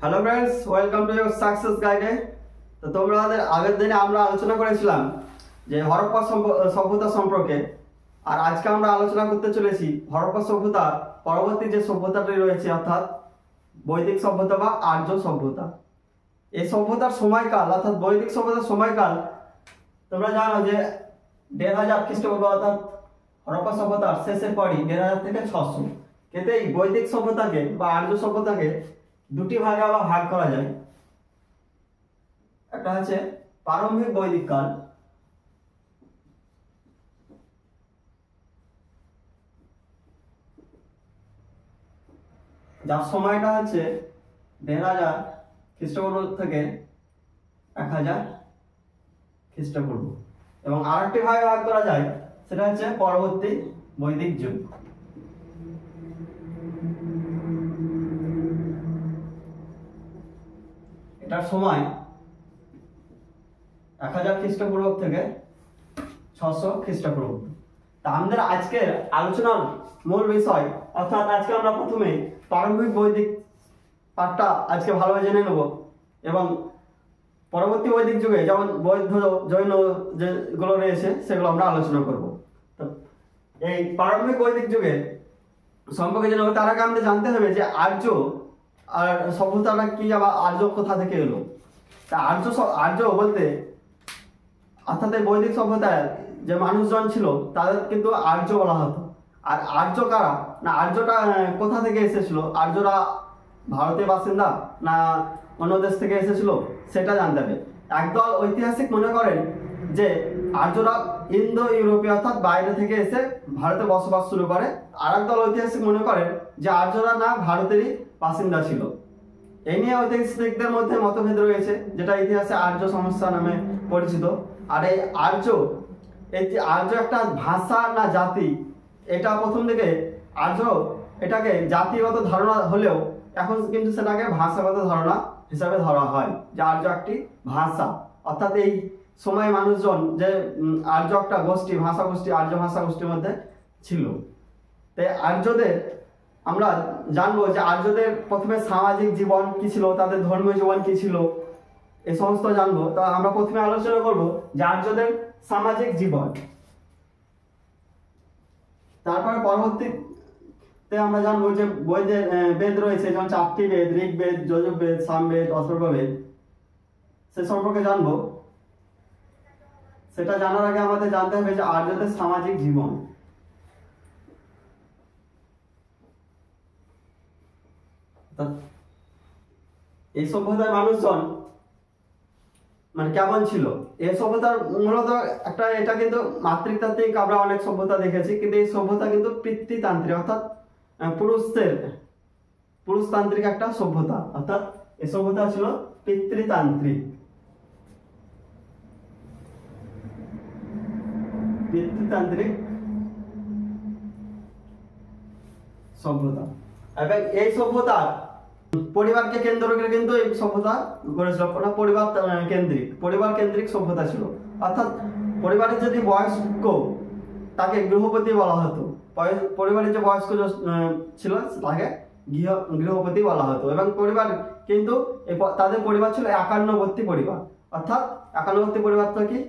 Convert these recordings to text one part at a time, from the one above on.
Hello friends, welcome to your success গাইডে। তো তোমাদের আগের দিনে আমরা আলোচনা করেছিলাম যে হরপ্পা সভ্যতা সম্পর্কে, আর আজকে আমরা আলোচনা করতে চলেছি হরপ্পা সভ্যতা পরবর্তী যে সভ্যতাটি রয়েছে, অর্থাৎ বৈদিক সভ্যতা বা আর্য সভ্যতা। এই সভ্যতার সময়কাল অর্থাৎ বৈদিক সভ্যতার সময়কাল তোমরা জানো যে ১৫০০ খ্রিস্টপূর্ব, অর্থাৎ হরপ্পা সভ্যতার শেষের পরই ১৫০০ থেকে ৬০০। কিন্তু এই বৈদিক সভ্যতাকে বা আর্য সভ্যতাকে দুটি ভাগে আবার ভাগ করা যায়। একটা হচ্ছে প্রারম্ভিক বৈদিক কাল, যার সময়টা হচ্ছে ১৫০০ খ্রিস্টপূর্ব থেকে ১০০০ খ্রিস্টপূর্ব, এবং আরেকটি ভাগে ভাগ করা যায়, সেটা হচ্ছে পরবর্তী বৈদিক যুগ। এটার সময় ১০০০ খ্রিস্টপূর্ব থেকে ৬০০ খ্রিস্টপূর্ব। তা আমাদের আজকের আলোচনার মূল বিষয়, অর্থাৎ আজকে আমরা প্রথমে প্রারম্ভিক বৈদিক পাঠটা আজকে ভালোভাবে জেনে নেব, এবং পরবর্তী বৈদিক যুগে যেমন বৌদ্ধ জৈন যেগুলো রয়েছে সেগুলো আমরা আলোচনা করব। তো এই প্রারম্ভিক বৈদিক যুগে সম্পর্কে জেনে তার আগে আমাদের জানতে হবে যে আর্য আর সভ্যতাটা কি, আবার আর্য কোথা থেকে এলো। তা আর্য বলতে অর্থাৎ এই বৈদিক সভ্যতায় যে মানুষজন ছিল তাদের কিন্তু আর্য বলা হতো। আর আর্য কারা, না আর্যটা কোথা থেকে এসেছিল, আর্যরা ভারতের বাসিন্দা না অন্য দেশ থেকে এসেছিল, সেটা জানতে হবে। একদল ঐতিহাসিক মনে করেন যে আর্যরা ইন্দো ইউরোপীয় অর্থাৎ বাইরে থেকে এসে ভারতে বসবাস শুরু করে। আর একদল ঐতিহাসিক মনে করেন যে আর্যরা না ভারতেরই বাসিন্দা ছিল। এই নিয়ে ঐতিহাসিকদের মধ্যে মতভেদ রয়েছে, যেটা ইতিহাসে আর্য সমস্যা নামে পরিচিত। আর এই আর্য একটা ভাষা না জাতি, এটা প্রথম দিকে আর্য এটাকে জাতিগত ধারণা হলেও এখন কিন্তু সেটাকে ভাষাগত ধারণা হিসাবে ধরা হয়, যে আর্য একটি ভাষা। অর্থাৎ এই সময় মানুষজন যে আর্য একটা গোষ্ঠী, ভাষা গোষ্ঠী, আর্য ভাষা গোষ্ঠীর মধ্যে ছিল। তাই আর্যদের আমরা জানবো যে আর্যদের প্রথমে সামাজিক জীবন কি ছিল, তাদের ধর্মীয় জীবন কি ছিল, এই সমস্ত জানবো। তা আমরা প্রথমে আলোচনা করব যে আর্যদের সামাজিক জীবন। তারপরে পরবর্তীতে আমরা জানবো যে বেদ রয়েছে, যেমন ৪টি বেদ, ঋগ্বেদ, যজুর্বেদ, সামবেদ, অথর্ববেদ, সে সম্পর্কে জানবো। সেটা জানার আগে আমাদের জানতে হবে যে আর্যদের সামাজিক জীবন। এই সভ্যতার মানুষজন মানে কেমন ছিল, এই সভ্যতার মূলত একটা, এটা কিন্তু মাতৃতান্ত্রিক আমরা অনেক সভ্যতা দেখেছি, কিন্তু এই সভ্যতা কিন্তু পিতৃতান্ত্রিক, অর্থাৎ পুরুষতান্ত্রিক একটা সভ্যতা। অর্থাৎ এই সভ্যতা ছিল পিতৃতান্ত্রিক সভ্যতা। এবং এই সভ্যতার পরিবারকে কেন্দ্র করে কিন্তু এই সভ্যতা গড়েছিল। পরিবার কেন্দ্রিক সভ্যতা ছিল। অর্থাৎ পরিবারের যদি বয়স্ক, তাকে গৃহপতি বলা হতো। পরিবারের যে বয়স্ক ছিল তাকে গৃহপতি বলা হতো। এবং পরিবার কিন্তু তাদের পরিবার ছিল একান্নবর্তী পরিবার। অর্থাৎ একান্নবর্তী পরিবারটা কি,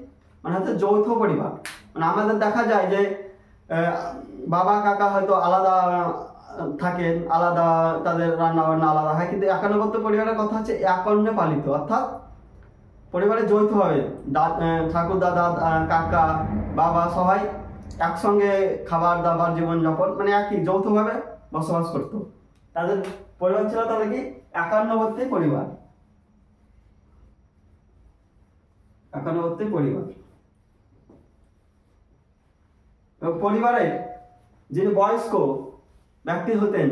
মানে হচ্ছে যৌথ পরিবার। মানে আমাদের দেখা যায় যে বাবা কাকা হয়তো আলাদা থাকেন, আলাদা তাদের রান্না বান্না আলাদা হয়, কিন্তু একান্নবর্তী পরিবারের কথা হচ্ছে একন্নে পালিত। অর্থাৎ পরিবারে যৌথভাবে ঠাকুর দাদা কাকা বাবা সবাই একসঙ্গে খাবার দাবার জীবনযাপন, মানে একই যৌথভাবে বসবাস করত। তাদের পরিবার ছিল তাহলে কি একান্নবর্তী পরিবার। পরিবারে যিনি বয়স্ক ব্যক্তি হতেন,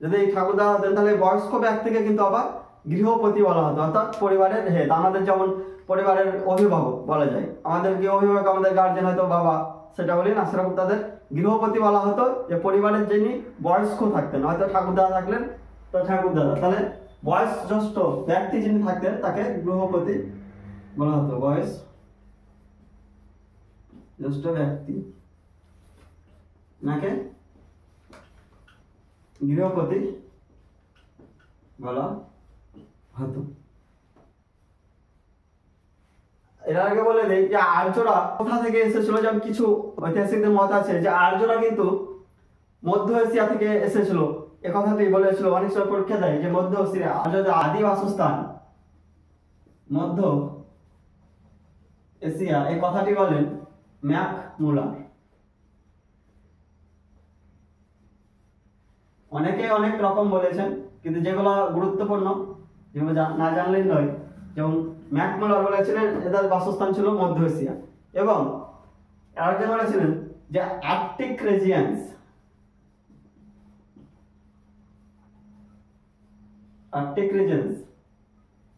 যদি ঠাকুরদা হতেন, তাহলে বয়স্ক ব্যক্তিকে কিন্তু আবার গৃহপতি বলা হতো। অর্থাৎ পরিবারের হেড। আমাদের যেমন পরিবারের অভিভাবক বলা যায়, আমাদের কি অভিভাবক, আমাদের গার্জেন হয়তো বাবা, সেটা বলি না, সেরকম তাদের গৃহপতি বলা হতো। যে পরিবারের যিনি বয়স্ক থাকতেন, হয়তো ঠাকুরদাদা থাকলেন তো ঠাকুরদাদা, তাহলে বয়সজ্যেষ্ঠ ব্যক্তি যিনি থাকতেন তাকে গৃহপতি বলা হতো। বয়সজ্যেষ্ঠ ব্যক্তি নাকে গৃহপতি বলা হতো। এর আগে বলে দেই যে আর্যরা কোথা থেকে এসেছিল, যেমন কিছু ঐতিহাসিকদের মত আছে যে আর্যরা কিন্তু মধ্য এশিয়া থেকে এসেছিল। এ কথাটি বলেছিল, অনেক সময় পরীক্ষা দেয় যে মধ্য এশিয়া আর্যদের আদি বাসস্থান মধ্য এশিয়া, এই কথাটি বলেন ম্যাক মুলার। অনেকে অনেক রকম বলেছেন, কিন্তু যেগুলো গুরুত্বপূর্ণ, যেগুলো না জানলেই নয়, যেমন ম্যাক মুলার বলেছিলেন এদের বাসস্থান ছিল মধ্য এশিয়া, এবং আরেকজন বলেছিলেন যে আর্কটিক রিজিয়ন্স, আর্কটিক রিজিয়ন্স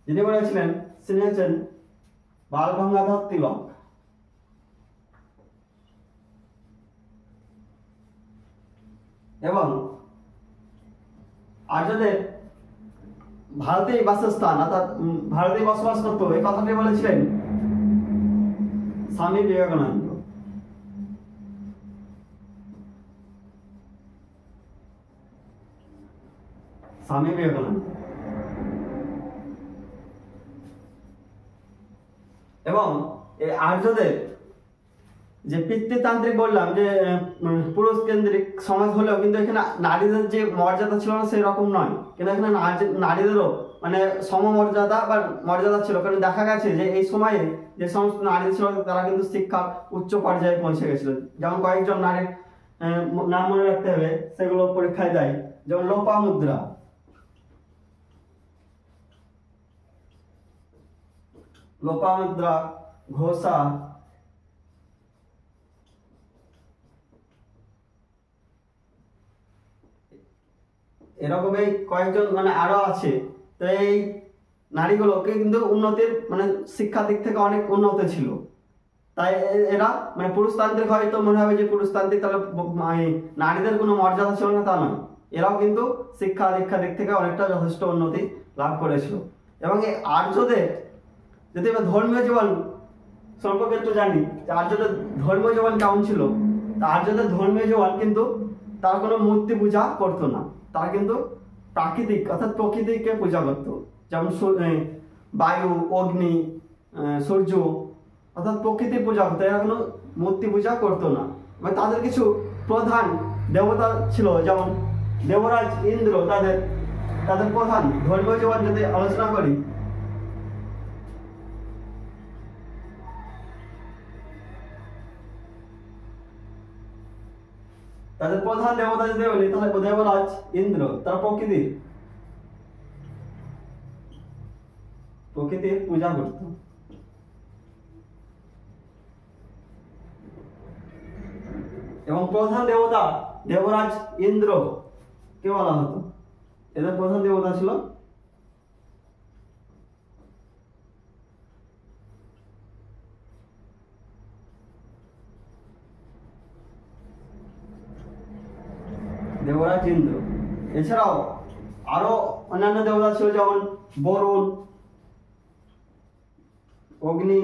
যিনি বলেছিলেন তিনি হচ্ছেন বালগঙ্গাধর তিলক। এবং আর্যদের ভারতেই বাসস্থান অর্থাৎ ভারতেই বসবাস করতো, এই কথাটি বলেছিলেন স্বামী বিবেকানন্দ। স্বামী বিবেকানন্দ। এবং এই আর্যদের যে পিতৃতান্ত্রিক বললাম যে পুরুষ কেন্দ্রিক সমাজ হলেও কিন্তু এখানে নারীদের যে মর্যাদা ছিল না সেই রকম নয়, কিন্তু এখানে নারীদেরও মানে সমমর্যাদা বা মর্যাদা ছিল। কারণ দেখা গেছে যে এই সময়ে যে সমস্ত নারী ছিল তারা কিন্তু শিক্ষার উচ্চ পর্যায়ে পৌঁছে গেছিল। যেমন কয়েকজন নারীর নাম মনে রাখতে হবে, সেগুলো পরীক্ষায় দেয়, যেমন লোপামুদ্রা, লোপামুদ্রা ঘোষা, এরকমই কয়েকজন মানে আরো আছে। তো এই নারীগুলোকে কিন্তু উন্নতির মানে শিক্ষার দিক থেকে অনেক উন্নত ছিল। তাই এরা মানে পুরুষতান্ত্রিক, হয়তো মনে হবে যে পুরুষতান্ত্রিক তাহলে নারীদের কোনো মর্যাদা ছিল না, তা নয়। এরাও কিন্তু শিক্ষা দীক্ষা দিক থেকে অনেকটা যথেষ্ট উন্নতি লাভ করেছিল। এবং এই আর্যদের যদি এবার ধর্মীয় জীবন সম্পর্কে একটু জানি, যে আর্যদের ধর্মীয় জীবন কেমন ছিল। তা আর্যদের ধর্মীয় জীবন কিন্তু তারা কোনো মূর্তি পূজা করতো না, তারা কিন্তু প্রাকৃতিক অর্থাৎ প্রকৃতিকে পূজা করত। যেমন বায়ু, অগ্নি, সূর্য অর্থাৎ প্রকৃতির পূজা করতো, এরা কোনো মূর্তি পূজা করতো না। মানে তাদের কিছু প্রধান দেবতা ছিল, যেমন দেবরাজ ইন্দ্র, তাদের প্রধান ধর্মীয় জীবন যদি আলোচনা করি, তাদের প্রধান দেবতা যদি বলি তাহলে দেবরাজ ইন্দ্র, তারা প্রকৃতির পূজা করত। এবং প্রধান দেবতা দেবরাজ ইন্দ্র কে বলা হতো, এদের প্রধান দেবতা ছিল দেবরাজ ইন্দ্র। এছাড়াও আরো অন্যান্য দেবতা ছিল, যেমন বরুণ, অগ্নি,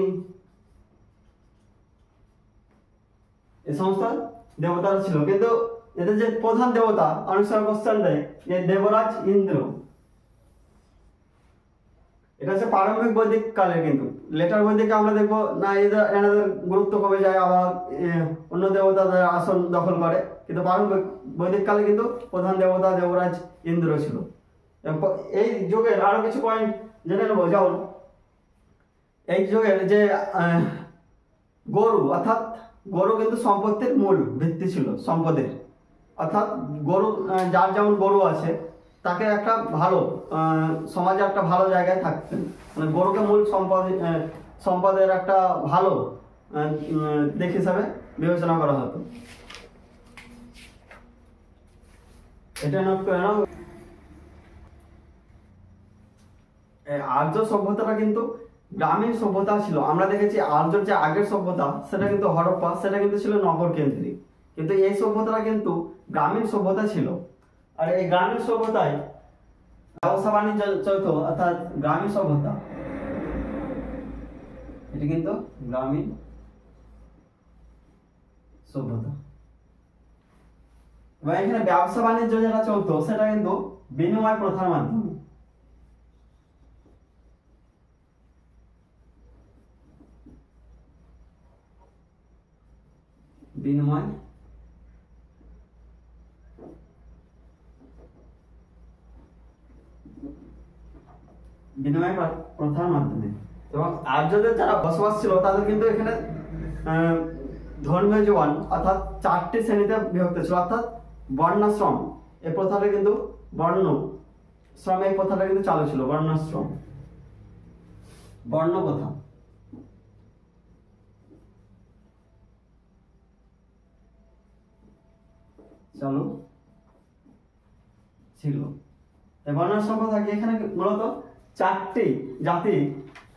এই সমস্ত দেবতারা ছিল। কিন্তু এদের যে প্রধান দেবতা অনেক সময় কোশ্চেন দেয় যে দেবরাজ ইন্দ্র, এটা হচ্ছে প্রারম্ভিক বৈদিক কালে। কিন্তু লেটার বৈদিকে আমরা দেখবো না এনাদের গুরুত্ব কমে যায়, আবার অন্য দেবতাদের আসন দখল করে। কিন্তু প্রারম্ভিক বৈদিক কালে কিন্তু প্রধান দেবতা দেবরাজ ইন্দ্র ছিল। এই যুগের আরো কিছু পয়েন্ট জেনে নেবো, যেমন এই যুগের যে গরু, অর্থাৎ গরু কিন্তু সম্পত্তির মূল ভিত্তি ছিল সম্পদের। অর্থাৎ গরু, যার যেমন গরু আছে তাকে একটা ভালো সমাজে একটা ভালো জায়গায় থাকতেন। মানে গরুকে মূল সম্পদের একটা ভালো দিক হিসাবে বিবেচনা করা হতো। এটা নোট করে নাও। আর্য সভ্যতাটা কিন্তু গ্রামীণ সভ্যতা ছিল। আমরা দেখেছি আর্যর যে আগের সভ্যতা সেটা কিন্তু হরপ্পা, সেটা কিন্তু ছিল নগর কেন্দ্রিক, কিন্তু এই সভ্যতাটা কিন্তু গ্রামীণ সভ্যতা ছিল। আর এই গ্রামীণ সভ্যতায় ব্যবসা বাণিজ্য চলতো, অর্থাৎ গ্রামীণ সভ্যতা, এটি কিন্তু গ্রামীণ সভ্যতা। এবং এখানে ব্যবসা বাণিজ্য যেটা চলতো সেটা কিন্তু বিনিময় প্রথার মাধ্যমে। বিনিময় প্রথার মাধ্যমে। এবং আর্যদের যারা বসবাস ছিল তাদের কিন্তু এখানে ধর্মীয় জীবন অর্থাৎ 4টি শ্রেণীতে বিভক্ত ছিল, অর্থাৎ বর্ণাশ্রম এই প্রথাটা কিন্তু বর্ণ শ্রম এই প্রথাটা কিন্তু চালু ছিল, বর্ণাশ্রম বর্ণ প্রথা। চালু ছিল। বর্ণাশ্রম প্রথা কি এখানে মূলত 4টি জাতি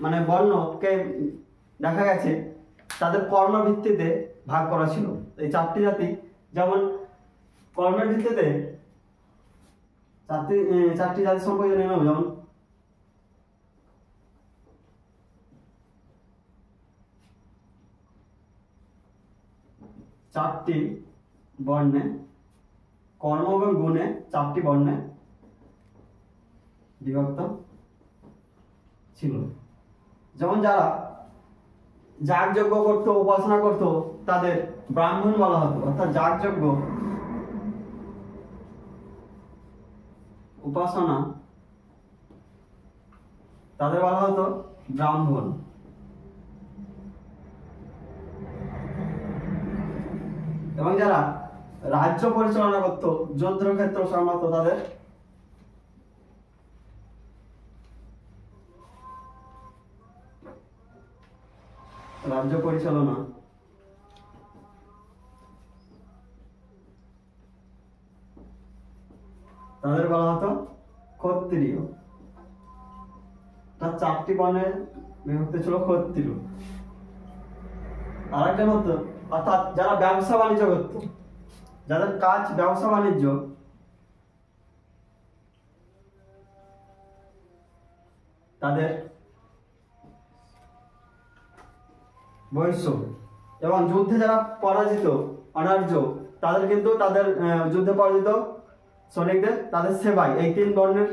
মানে বর্ণকে দেখা গেছে তাদের কর্মের ভিত্তিতে ভাগ করা ছিল। এই 4টি জাতি যেমন কর্মের ভিত্তিতে 4টি জাতি সম্পর্কে জেনে নেব। যেমন চারটি বর্ণে কর্ম এবং গুণে 4টি বর্ণে বিভক্ত ছিল। যেমন যারা যাগযজ্ঞ করতো, উপাসনা করতো তাদের ব্রাহ্মণ বলা হতো, অর্থাৎ যাগযজ্ঞ উপাসনা তাদের বলা হতো ব্রাহ্মণ। এবং যারা রাজ্য পরিচালনা করতো, যুদ্ধক্ষেত্র সামলাতো তাদের রাজ্য পরিচালনা তাদের বলা হতো ক্ষত্রিয়। তার 4টি বর্ণে বিভক্ত ছিল ক্ষত্রিয়। আর একটা হতো অর্থাৎ যারা ব্যবসা বাণিজ্য করতো, যাদের কাজ ব্যবসা বাণিজ্য তাদের বৈশ্য। এবং যুদ্ধে যারা পরাজিত অনার্য তাদের কিন্তু তাদের যুদ্ধে পরাজিত সৈনিকদের তাদের সেবায় এই 3 বর্ণের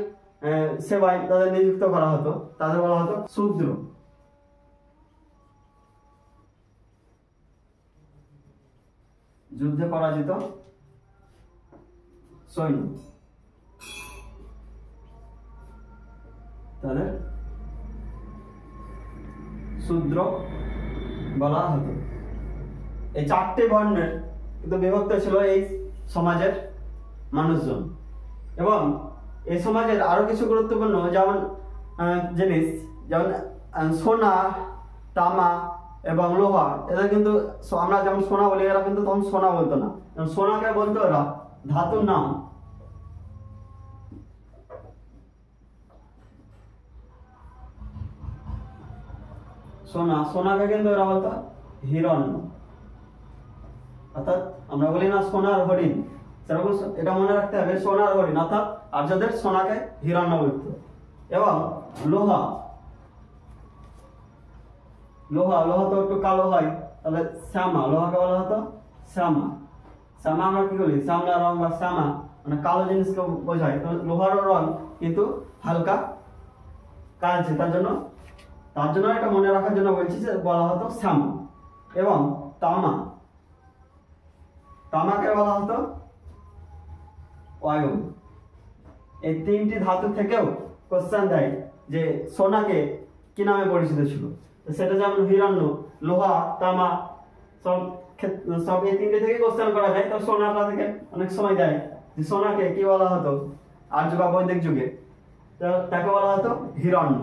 সেবায় তাদের নিযুক্ত করা হতো, তাদের বলা হতো শূদ্র। যুদ্ধে পরাজিত সৈন্য তাদের শূদ্র বলা হতো। এই 4টি বর্ণের কিন্তু বিভক্ত ছিল এই সমাজের মানুষজন। এবং এই সমাজের আরো কিছু গুরুত্বপূর্ণ যেমন জিনিস, যেমন সোনা, তামা এবং লোহা, এরা কিন্তু আমরা যেমন সোনা বলি এরা কিন্তু তখন সোনা বলতো না, সোনাকে বলতো এরা ধাতুর নাম। সোনাকে কিন্তু এরা বলতো হিরণ্য। অর্থাৎ আমরা বলি না সোনার হরিণ, সেরকম এটা মনে রাখতে হবে সোনার হরিণ, অর্থাৎ আর্যদের সোনাকে হিরণ্য বলতো। এবং লোহা তো একটু কালো হয়, তাহলে শ্যামা, লোহাকে বলা হতো শ্যামা। শ্যামা আমরা কি বলি, শ্যামলা রং বা শ্যামা মানে কালো জিনিসকে বোঝায়। লোহারও রং কিন্তু হালকা কালচে, তার জন্য এটা মনে রাখার জন্য বলছি যে বলা হতো শ্যামা। এবং তামাকে বলা হতো অয়ন। এই 3টি ধাতু থেকেও কোশ্চেন দেয় যে সোনাকে কি নামে পরিচিত ছিল, সেটা যেমন হিরণ্য, লোহা, তামা সব এই 3টে থেকে কোশ্চেন করা যায়। তো সোনাটা থেকে অনেক সময় দেয় যে সোনাকে কি বলা হতো আর্য বা বৈদিক যুগে, তো তাকে বলা হতো হিরণ্য।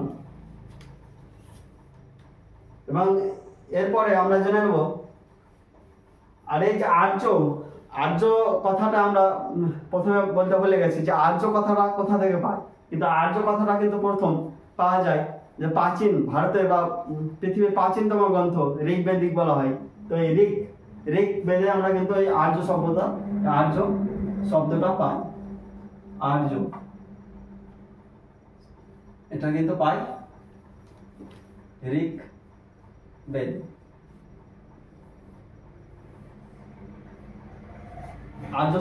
এবং এরপরে আমরা জেনে নেব আর এই যে আর্য কথাটা আমরা প্রথমে বলতে ভুলে গেছি যে আর্য কথাটা কোথা থেকে পাই। কিন্তু আর্য কথাটা কিন্তু প্রথম পাওয়া যায় যে প্রাচীন ভারতে বা পৃথিবীর প্রাচীনতম গ্রন্থ ঋগ্বেদিক বলা হয়। তো এই ঋগ্বেদে আমরা কিন্তু এই আর্য শব্দটা পাই। আর্য এটা কিন্তু পাই ঋগ্বেদ। আর্য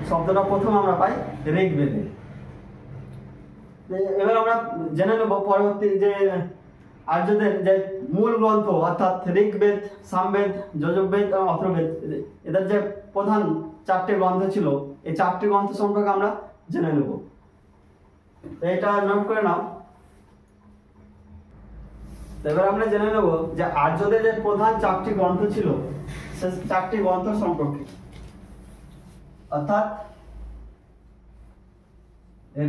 শব্দটা প্রথম আমরা পাই ঋগ্বেদে। এবার আমরা জেনে নেব পরবর্তী যে আর্যদের যে মূল গ্রন্থ অর্থাৎ ঋগ্বেদ, সামবেদ, যজুর্বেদ এবং অথর্ববেদ, এদের যে প্রধান 4টে গ্রন্থ ছিল, এই 4টে গ্রন্থ সম্পর্কে আমরা জেনে নেব। এটা নোট করে নাও। এবার আমরা জেনে নেব যে আর্যদের যে প্রধান 4টি গ্রন্থ ছিল, সেই 4টি গ্রন্থ সম্পর্কে, অর্থাৎ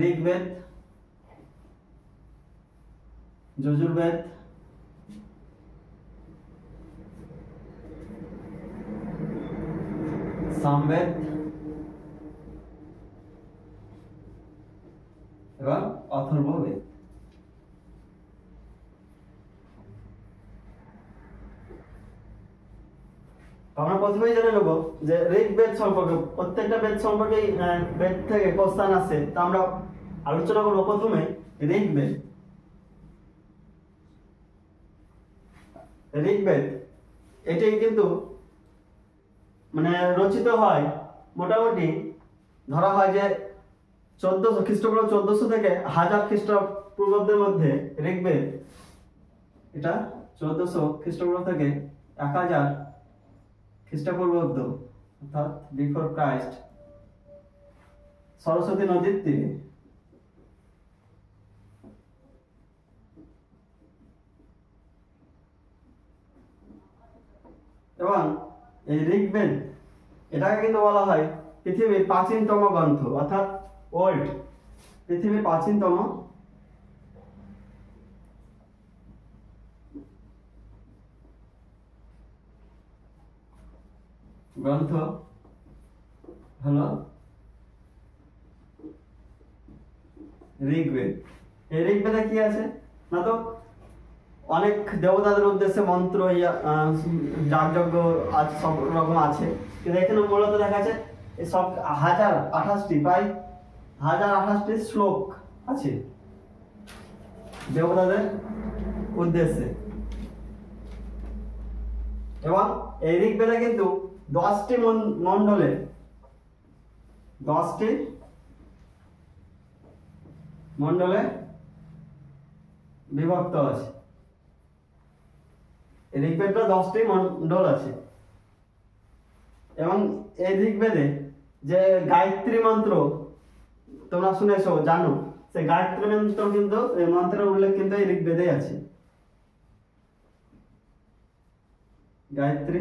ঋগ্বেদ, যজুর্বেদ, সামবেদ এবং অথর্ববেদ। আমরা প্রথমেই জেনে নেব যে ঋগ্বেদ সম্পর্কে। প্রত্যেকটা বেদ সম্পর্কে বেদ থেকে কোশ্চেন আসে, তা আমরা আলোচনা করব প্রথমে ঋগ্বেদ। ঋগ্বেদ এটি কিন্তু মানে রচিত হয় মোটামুটি ধরা হয় যে 1400 খ্রিস্টপূর্ব 1400 থেকে 1000 খ্রিস্টপূর্বাব্দের মধ্যে ঋগ্বেদ, এটা 1400 খ্রিস্টপূর্ব থেকে 1000 খ্রিস্টপূর্বাব্দ অর্থাৎ বিফোর ক্রাইস্ট সরস্বতী নদীর তীরে। এবং এই ঋগ্বেদ এটাকে কিন্তু বলা হয় পৃথিবীর প্রাচীনতম গ্রন্থ, অর্থাৎ ওল্ড, পৃথিবীর প্রাচীনতম গ্রন্থ হলো ঋগ্বেদ। এই ঋগ্বেদে কি আছে না, তো অনেক দেবতাদের উদ্দেশ্যে মন্ত্র, যাগযজ্ঞ আজ সব রকম আছে, কিন্তু এখানে মূলত দেখা যাচ্ছে এই সব 1028টি, প্রায় 1028টি শ্লোক আছে দেবতাদের উদ্দেশ্যে। এবং এই ঋগ্বেদে কিন্তু 10টি মণ্ডলে 10টি মণ্ডলে বিভক্ত আছে। ঋগ্বেদে 10টি মণ্ডল আছে। এবং এই ঋগ্বেদে যে গায়ত্রী মন্ত্র তোমরা শুনেছো, জানো, সেই গায়ত্রী মন্ত্র কিন্তু এই মন্ত্রের উল্লেখ কিন্তু এই ঋগ্বেদে আছে। গায়ত্রী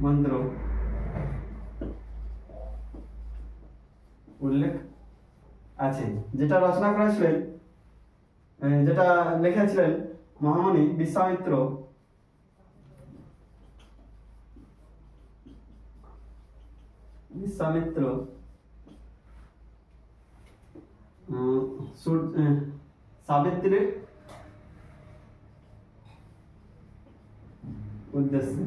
মন্ত্র উল্লেখ আছে, যেটা রচনা করেছিলেন, যেটা লিখেছিলেন মহামুনি বিশ্বামিত্র। সাবিত্রীর উদ্দেশ্যে।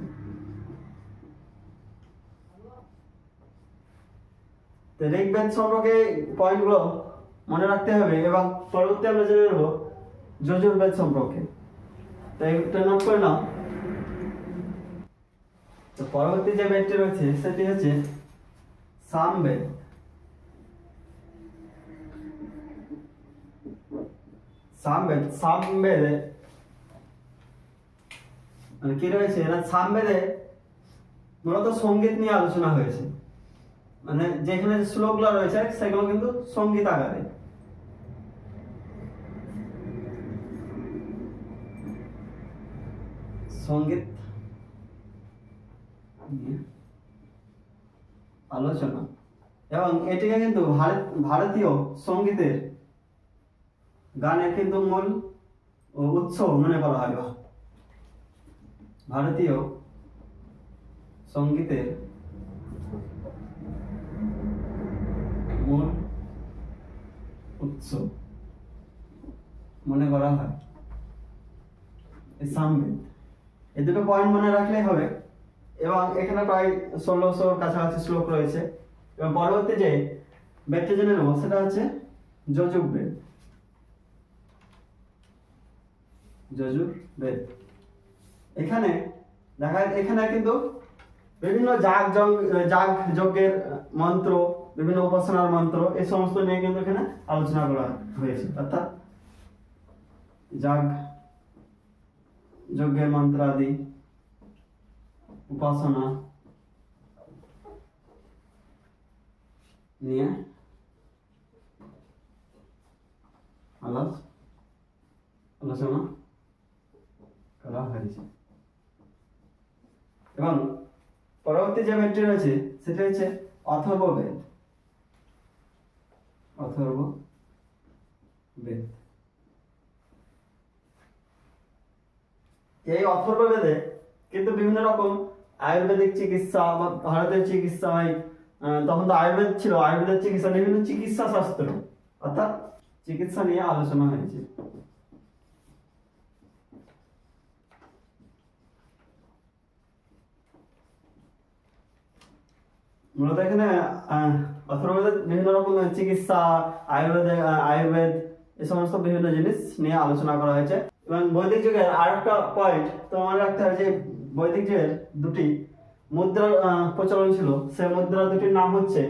ঋগ্বেদ সম্পর্কে পয়েন্টগুলো মনে রাখতে হবে। এবং পরবর্তী আমরা জেনে নেব যজুর্বেদ সম্পর্কে। তো এটা নোট করে নাও। তো পরবর্তী যে বেদটি রয়েছে সেটি হচ্ছে সামবেদ। সামবেদে মানে কি রয়েছে না, সামবেদে মূলত সঙ্গীত নিয়ে আলোচনা হয়েছে। মানে যেখানে শ্লোকগুলো রয়েছে সেগুলো কিন্তু সঙ্গীত আকারে। সঙ্গীত আলোচনা। এবং এটিকে কিন্তু ভারতীয় সঙ্গীতের গানের কিন্তু মূল উৎস মনে করা হয়। ভারতীয় সঙ্গীতের মূল উৎস মনে করা হয় এই সামবেদ। এই দুটো পয়েন্ট মনে রাখলেই হবে। এবং এখানে প্রায় 1600 কাছাকাছি শ্লোক রয়েছে। এবং পরবর্তী যে বেদটি জেনে নেব সেটা হচ্ছে যজুর্বেদ। যজুর্বেদ এখানে এখানে কিন্তু বিভিন্ন যজ্ঞের মন্ত্র, বিভিন্ন উপাসনার মন্ত্র, এই সমস্ত নিয়ে কিন্তু এখানে আলোচনা করা হয়েছে। অর্থাৎ যাগ যজ্ঞের মন্ত্রাদি, উপাসনা নিয়ে আলোচনা করা হয়েছে। এবং পরবর্তী যে বেদটি রয়েছে সেটা হচ্ছে অথর্ববেদ। অথর্ববেদ, এই অথর্ববেদে কিন্তু বিভিন্ন রকম আয়ুর্বেদিক চিকিৎসা বা ভারতের চিকিৎসা হয়, তখন তো আয়ুর্বেদ ছিল, আয়ুর্বেদের চিকিৎসা, বিভিন্ন চিকিৎসা শাস্ত্র অর্থাৎ চিকিৎসা নিয়ে আলোচনা হয়েছে। মূলত এখানে অথর্ববেদে বিভিন্ন রকম চিকিৎসা, আয়ুর্বেদ এই সমস্ত বিভিন্ন জিনিস নিয়ে আলোচনা করা হয়েছে। এবং বৈদিক যুগের আরেকটা পয়েন্ট তোমার রাখতে হবে যে বৈদিক যুগের দুটি মুদ্রার প্রচলন ছিল। সে মুদ্রা দুটির নাম হচ্ছে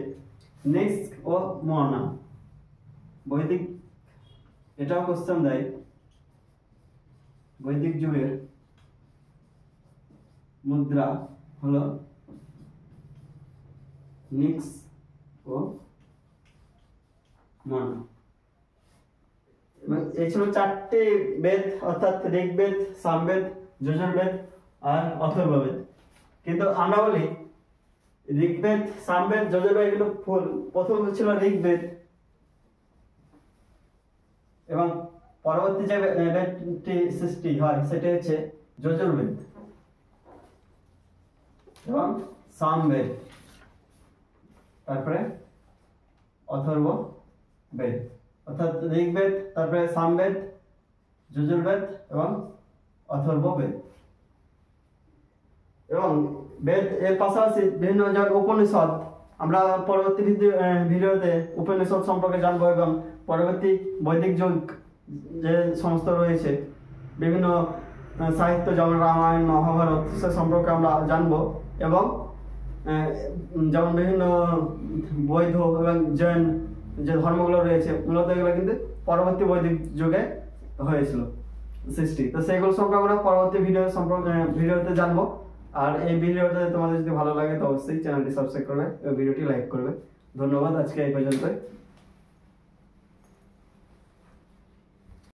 নিস্ক ও মোহনা। বৈদিক, এটাও কোশ্চেন দেয়, বৈদিক যুগের মুদ্রা হলো নিক্স ও মোহনা। এই ছিল চারটি বেদ, অর্থাৎ ঋগ্বেদ, সামবেদ, যজুর্বেদ আর অথর্ববেদ। কিন্তু আমরা বলি ঋগ্বেদ, সামবেদ, যজুর্বেদ এগুলো প্রথম ছিল ঋগ্বেদ, এবং পরবর্তী যে বেদটি সৃষ্টি হয় সেটা হচ্ছে যজুর্বেদ এবং সামবেদ, তারপরে অথর্ববেদ। অর্থাৎ ঋগ্বেদ, তারপরে সামবেদ, যজুর্বেদ এবং অথর্ববেদ। এবং বেদ এর পাশাপাশি বিভিন্ন যেমন উপনিষদ, আমরা পরবর্তী ভিডিওতে উপনিষদ সম্পর্কে জানবো, এবং পরবর্তী বৈদিক যুগ যে সমস্ত রয়েছে বিভিন্ন সাহিত্য যেমন রামায়ণ, মহাভারত, সে সম্পর্কে আমরা জানবো। এবং যেমন বিভিন্ন বৌদ্ধ এবং জৈন যে ধর্মগুলো রয়েছে, মূলত এগুলো কিন্তু পরবর্তী বৈদিক যুগে হয়েছিল সৃষ্টি। তো সেগুলো সম্পর্কে আমরা পরবর্তী ভিডিওতে জানবো। আর এই ভিডিওটা তোমাদের যদি ভালো লাগে তো অবশ্যই চ্যানেলটি সাবস্ক্রাইব করবে এবং ভিডিওটি লাইক করবে। ধন্যবাদ, আজকে এই পর্যন্ত।